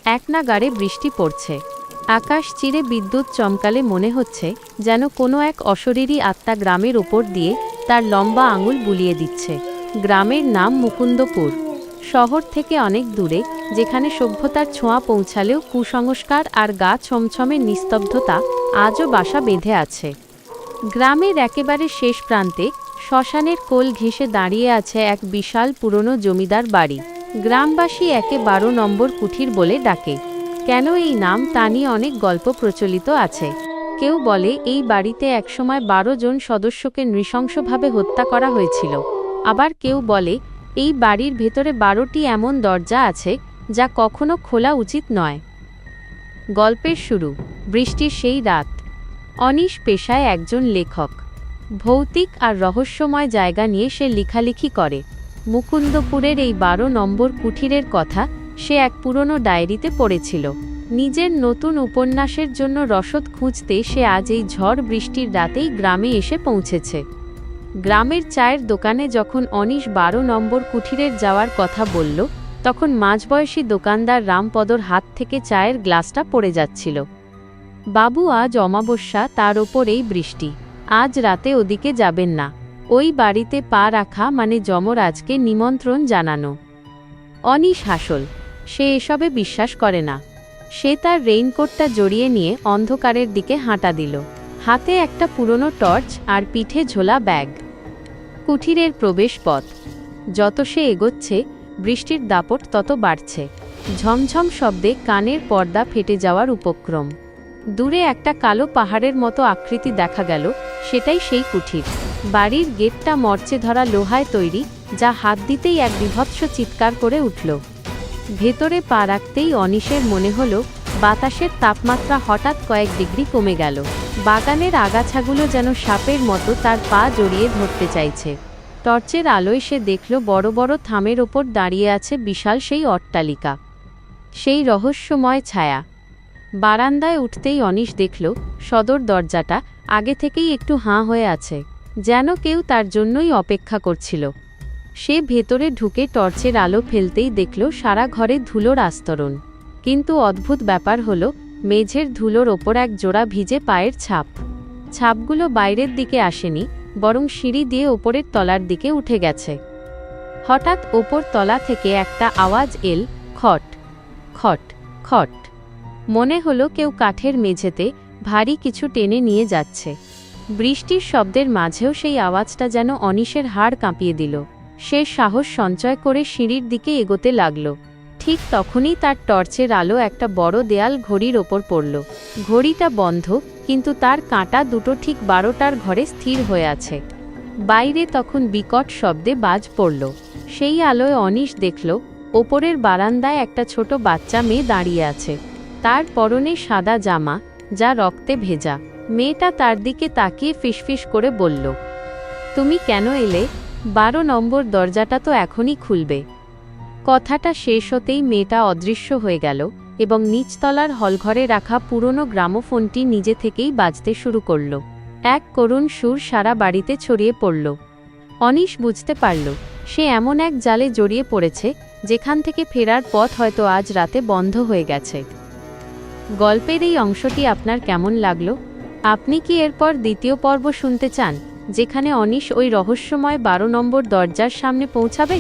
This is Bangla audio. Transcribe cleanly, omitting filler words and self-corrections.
একনাগাড়ে বৃষ্টি পড়ছে। আকাশ চিরে বিদ্যুৎ চমকালে মনে হচ্ছে যেন কোনো এক অশরীরী আত্মা গ্রামের ওপর দিয়ে তার লম্বা আঙুল বুলিয়ে দিচ্ছে। গ্রামের নাম মুকুন্দপুর। শহর থেকে অনেক দূরে, যেখানে সভ্যতার ছোঁয়া পৌঁছালেও কুসংস্কার আর গা ছমছমের নিস্তব্ধতা আজও বাসা বেঁধে আছে। গ্রামের একেবারে শেষ প্রান্তে শ্মশানের কোল ঘেঁষে দাঁড়িয়ে আছে এক বিশাল পুরনো জমিদার বাড়ি। গ্রামবাসী একে 12 নম্বর কুঠির বলে ডাকে। কেন এই নাম তা নিয়ে অনেক গল্প প্রচলিত আছে। কেউ বলে এই বাড়িতে একসময় 12 জন সদস্যকে নৃশংসভাবে হত্যা করা হয়েছিল। আবার কেউ বলে এই বাড়ির ভেতরে 12টি এমন দরজা আছে যা কখনো খোলা উচিত নয়। গল্পের শুরু বৃষ্টির সেই রাত। অনিশ পেশায় একজন লেখক। ভৌতিক আর রহস্যময় জায়গা নিয়ে সে লেখালেখি করে। মুকুন্দপুরের এই 12 নম্বর কুঠিরের কথা সে এক পুরনো ডায়েরিতে পড়েছিল। নিজের নতুন উপন্যাসের জন্য রসদ খুঁজতে সে আজ এই ঝড় বৃষ্টির রাতেই গ্রামে এসে পৌঁছেছে। গ্রামের চায়ের দোকানে যখন অনিশ 12 নম্বর কুঠিরের যাওয়ার কথা বলল, তখন মাঝবয়সী দোকানদার রামপদর হাত থেকে চায়ের গ্লাসটা পড়ে যাচ্ছিল। বাবু, আজ অমাবস্যা, তার ওপর এই বৃষ্টি। আজ রাতে ওদিকে যাবেন না। ওই বাড়িতে পা রাখা মানে যমরাজকে নিমন্ত্রণ জানানো। অনিশ হাসল। সে এসবে বিশ্বাস করে না। সে তার রেইনকোটটা জড়িয়ে নিয়ে অন্ধকারের দিকে হাঁটা দিল। হাতে একটা পুরনো টর্চ আর পিঠে ঝোলা ব্যাগ। কুঠিরের প্রবেশ পথ। যত সে এগোচ্ছে বৃষ্টির দাপট তত বাড়ছে। ঝমঝম শব্দে কানের পর্দা ফেটে যাওয়ার উপক্রম। দূরে একটা কালো পাহাড়ের মতো আকৃতি দেখা গেল। সেটাই সেই কুঠির। বাড়ির গেটটা মরচে ধরা লোহায় তৈরি, যা হাত দিতেই এক বীভৎস চিৎকার করে উঠল। ভেতরে পা রাখতেই অনিশের মনে হলো বাতাসের তাপমাত্রা হঠাৎ কয়েক ডিগ্রি কমে গেল। বাগানের আগাছাগুলো যেন সাপের মতো তার পা জড়িয়ে ধরতে চাইছে। টর্চের আলোয় সে দেখল বড় বড় থামের ওপর দাঁড়িয়ে আছে বিশাল সেই অট্টালিকা। সেই রহস্যময় ছায়া। বারান্দায় উঠতেই অনিশ দেখল সদর দরজাটা আগে থেকেই একটু হাঁ হয়ে আছে, যেন কেউ তার জন্যই অপেক্ষা করছিল। সে ভেতরে ঢুকে টর্চের আলো ফেলতেই দেখল সারা ঘরে ধুলোর আস্তরণ। কিন্তু অদ্ভুত ব্যাপার হলো, মেঝের ধুলোর ওপর এক জোড়া ভিজে পায়ের ছাপ। ছাপগুলো বাইরের দিকে আসেনি, বরং সিঁড়ি দিয়ে ওপরের তলার দিকে উঠে গেছে। হঠাৎ ওপর তলা থেকে একটা আওয়াজ এল, খট খট খট। মনে হলো কেউ কাঠের মেঝেতে ভারী কিছু টেনে নিয়ে যাচ্ছে। বৃষ্টির শব্দের মাঝেও সেই আওয়াজটা যেন অনিশের হাড় কাঁপিয়ে দিল। সে সাহস সঞ্চয় করে সিঁড়ির দিকে এগোতে লাগল। ঠিক তখনই তার টর্চের আলো একটা বড় দেয়াল ঘড়ির ওপর পড়ল। ঘড়িটা বন্ধ, কিন্তু তার কাঁটা দুটো ঠিক 12টার ঘরে স্থির হয়ে আছে। বাইরে তখন বিকট শব্দে বাজ পড়ল। সেই আলোয় অনিশ দেখল ওপরের বারান্দায় একটা ছোট বাচ্চা মেয়ে দাঁড়িয়ে আছে। তার পরনে সাদা জামা, যা রক্তে ভেজা। মেয়েটা তার দিকে তাকিয়ে ফিসফিস করে বলল, তুমি কেন এলে? 12 নম্বর দরজাটা তো এখনই খুলবে। কথাটা শেষ হতেই মেয়েটা অদৃশ্য হয়ে গেল এবং নিচতলার হলঘরে রাখা পুরনো গ্রামোফোনটি নিজে থেকেই বাজতে শুরু করল। এক করুণ সুর সারা বাড়িতে ছড়িয়ে পড়ল। অনিশ বুঝতে পারল সে এমন এক জালে জড়িয়ে পড়েছে যেখান থেকে ফেরার পথ হয়তো আজ রাতে বন্ধ হয়ে গেছে। গল্পের এই অংশটি আপনার কেমন লাগলো? আপনি কি এরপর দ্বিতীয় পর্ব শুনতে চান, যেখানে অনিশ ওই রহস্যময় 12 নম্বর দরজার সামনে পৌঁছাবে?